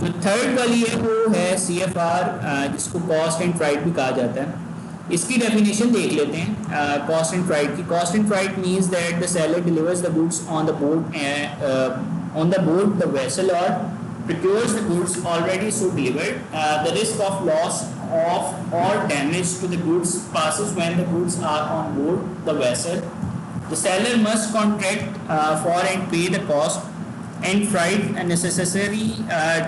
जो थर्ड वाली है वो है CFR, जिसको कॉस्ट एंड फ्राइट भी कहा जाता है। इसकी डेफिनेशन देख लेते हैं कॉस्ट एंड फ्राइट की। Cost and freight means that the seller delivers the goods on the board the vessel और procures the goods already so delivered. The risk of loss of or damage to the goods passes when the goods are on board the vessel. The seller must contract for and pay the cost and freight necessary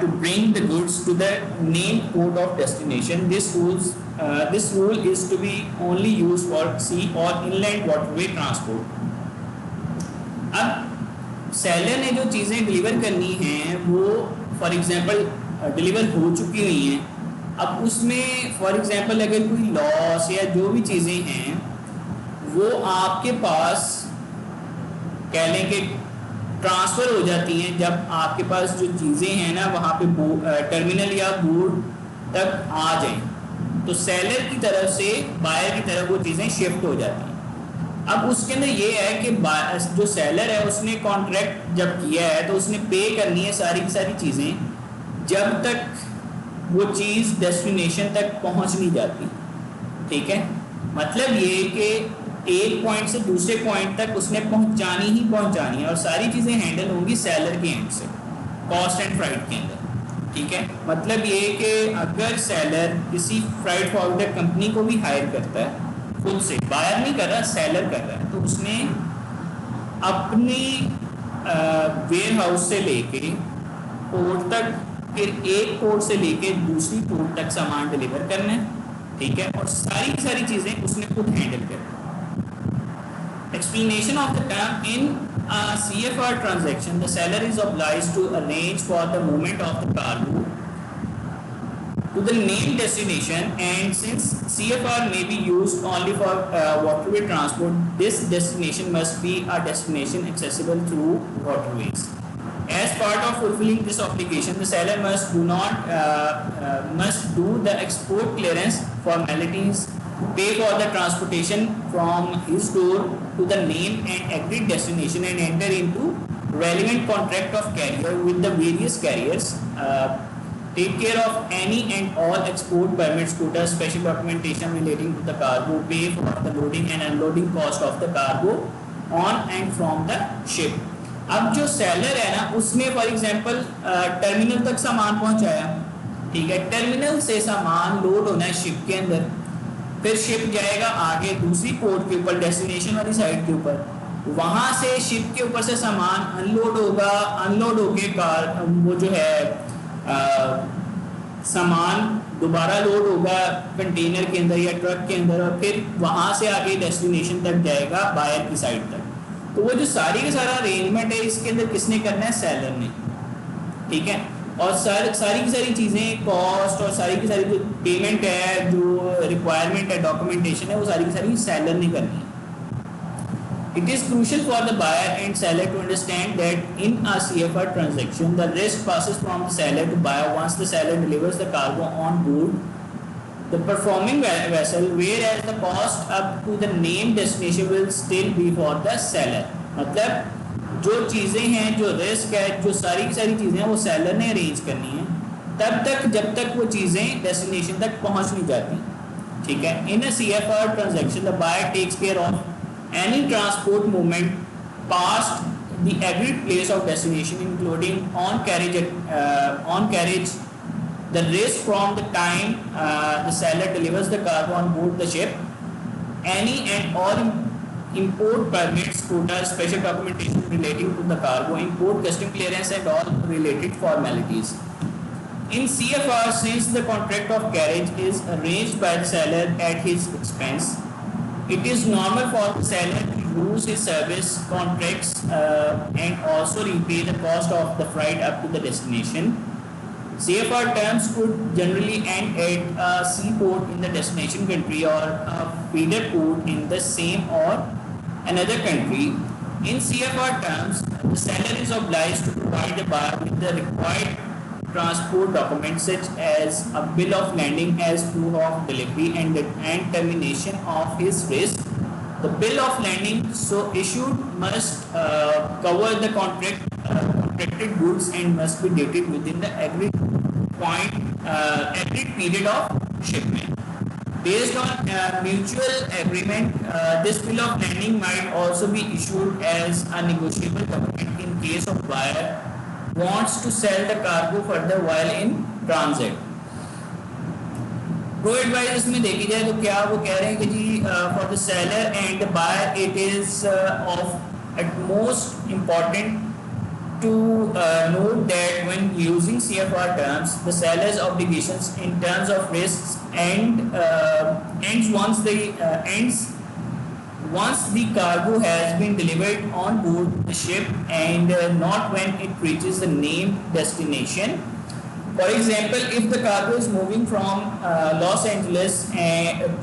to bring the goods to the named port of destination. This rule is to be only used for sea or inland waterway transport. अब seller ने जो चीज़ें deliver करनी हैं वो for example deliver हो चुकी हुई हैं। अब उसमें फॉर एग्जांपल अगर कोई लॉस या जो भी चीज़ें हैं वो आपके पास कह लें कि ट्रांसफ़र हो जाती हैं, जब आपके पास जो चीज़ें हैं ना वहाँ पे टर्मिनल या बोर्ड तक आ जाएं, तो सेलर की तरफ से बायर की तरफ वो चीज़ें शिफ्ट हो जाती हैं। अब उसके अंदर ये है कि जो सेलर है उसने कॉन्ट्रैक्ट जब किया है तो उसने पे करनी है सारी की सारी चीज़ें जब तक वो चीज़ डेस्टिनेशन तक पहुंच नहीं जाती। ठीक है, मतलब ये कि एक पॉइंट से दूसरे पॉइंट तक उसने पहुंचानी है और सारी चीज़ें हैंडल होंगी सेलर के एंड से कॉस्ट एंड फ्राइट के अंदर। ठीक है, मतलब ये कि अगर सेलर किसी फ्राइट फॉरवर्डर कंपनी को भी हायर करता है, खुद से बायर नहीं कर रहा, सेलर कर रहा है, तो उसने अपनी वेयर हाउस से लेके पोर्ट तक, फिर एक पोर्ट से लेके दूसरी पोर्ट तक सामान डिलीवर करना है। ठीक है, और सारी की सारी चीज़ें उसने खुद हैंडल करनी है। Explanation of the term in CFR transaction, the seller is obliged to arrange for the movement of the cargo to the named destination, and since CFR may be used only for waterway transport, this destination must be a destination accessible through waterways. As part of fulfilling this obligation, the seller must do the export clearance formalities, pay for the transportation from his door to the named and agreed destination, and enter into relevant contract of carrier with the various carriers. Take care of any and all export permits, quotas, special documentation relating to the cargo, pay for the loading and unloading cost of the cargo on and from the ship. अब जो seller है ना उसने for example terminal तक सामान पहुंचाया। ठीक है, टर्मिनल से सामान लोड होना है शिप के अंदर, फिर शिप जाएगा आगे दूसरी पोर्ट के ऊपर डेस्टिनेशन वाली साइड के ऊपर, वहां से शिप के ऊपर से सामान अनलोड होगा, अनलोड होके कार वो जो है सामान दोबारा लोड होगा कंटेनर के अंदर या ट्रक के अंदर, और फिर वहाँ से आगे डेस्टिनेशन तक जाएगा बायर की साइड तक। तो वो जो सारी का सारा अरेंजमेंट है इसके अंदर किसने करना है? सेलर ने। ठीक है, और सारी की सारी चीज़ें कॉस्ट और सारी की सारी जो पेमेंट है, जो रिक्वायरमेंट है, डॉक्यूमेंटेशन है, वो सारी की सारी सेलर ने करनी है। It is crucial for the buyer and seller to understand that in a CFR transaction, the risk passes from the seller to buyer once the seller delivers the cargo on board the performing vessel, whereas the cost up to the named destination will still be for the seller. मतलब जो चीज़ें हैं, जो risk है, जो सारी की सारी चीज़ें हैं वो सेलर ने अरेंज करनी है तब तक जब तक वो चीज़ें डेस्टिनेशन तक पहुंच नहीं जाती। ठीक है, in a CFR transaction, the buyer takes care of any transport movement past the agreed place of destination, including on carriage, the risk from the time the seller delivers the cargo on board the ship, any and all import permits, quotas, special documentation relating to the cargo, import custom clearance and all related formalities. In CFR, since the contract of carriage is arranged by the seller at his expense, it is normal for the seller to use his service contracts and also repay the cost of the freight up to the destination. CFR terms could generally end at a seaport in the destination country or a feeder port in the same or another country. In CFR terms, the seller is obliged to provide the buyer with the required transport documents such as a bill of landing as proof of delivery and termination of his risk. The bill of landing so issued must cover the contract contracted goods and must be dated within the agreed period of shipment. Based on mutual agreement, this bill of lading might also be issued as a negotiable document in case of buyer wants to sell the cargo further while in transit. Pro advice इसमें देखी जाए तो क्या वो कह रहे हैं कि जी for the seller and buyer it is of utmost important to note that when using CFR terms, the seller's obligations in terms of risks ends once the cargo has been delivered on board the ship and not when it reaches the named destination. For example, if the cargo is moving from Los Angeles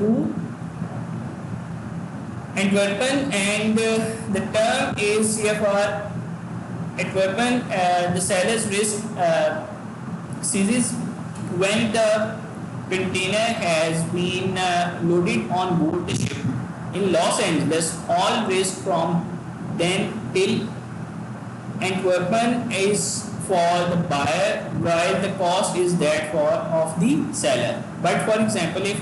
to Antwerpen and the term is CFR Antwerpen, the seller's risk ceases when the container has been loaded on board the ship. In Los Angeles, all risk from then till Antwerpen is for the buyer, while the cost is that of the seller. But for example, if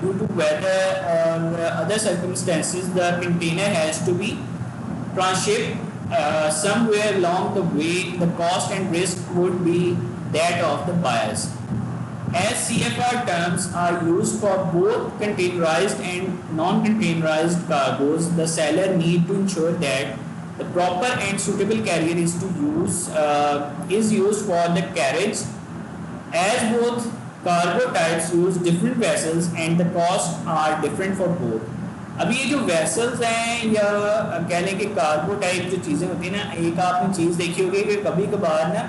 due to weather or other circumstances, the container has to be transshipped somewhere along the way, the cost and risk would be that of the buyers. As CFR terms are used for both containerized and non-containerized cargoes, the seller need to ensure that the proper and suitable carrier is used for the carriage, as both cargo types use different vessels and the costs are different for both. अभी ये जो vessels हैं या कह लें कि cargo type जो चीज़ें होती हैं ना, एक आपने चीज़ देखी होगी कि कभी कभार ना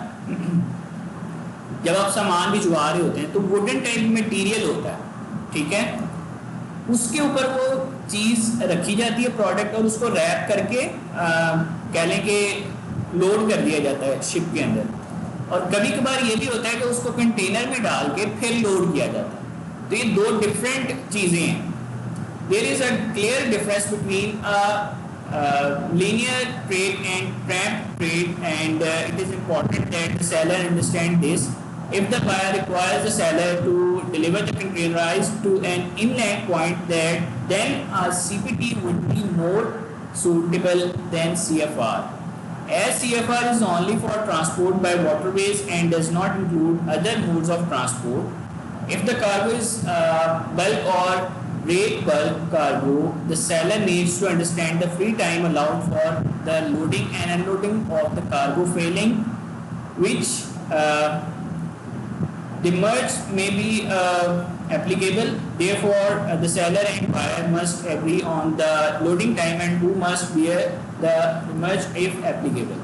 जब आप सामान भिजवा रहे होते हैं तो वुडन टाइप मटेरियल होता है, ठीक है, उसके ऊपर वो चीज़ रखी जाती है प्रोडक्ट और उसको रैप करके कह लें कि लोड कर दिया जाता है शिप के अंदर, और कभी कभार ये भी होता है कि उसको कंटेनर में डाल के फिर लोड किया जाता है। तो ये दो डिफरेंट चीज़ें हैं। There is a clear difference between linear trade and tramp trade, and it is important that the seller understand this. If the buyer requires the seller to deliver the containerized to an inland point, then a CPT would be more suitable than CFR. As CFR is only for transport by waterways and does not include other modes of transport, if the cargo is bulk or rate bulk cargo, the seller needs to understand the free time allowed for the loading and unloading of the cargo, failing which demurrage may be applicable. Therefore, the seller and buyer must agree on the loading time and who must bear the demurrage if applicable.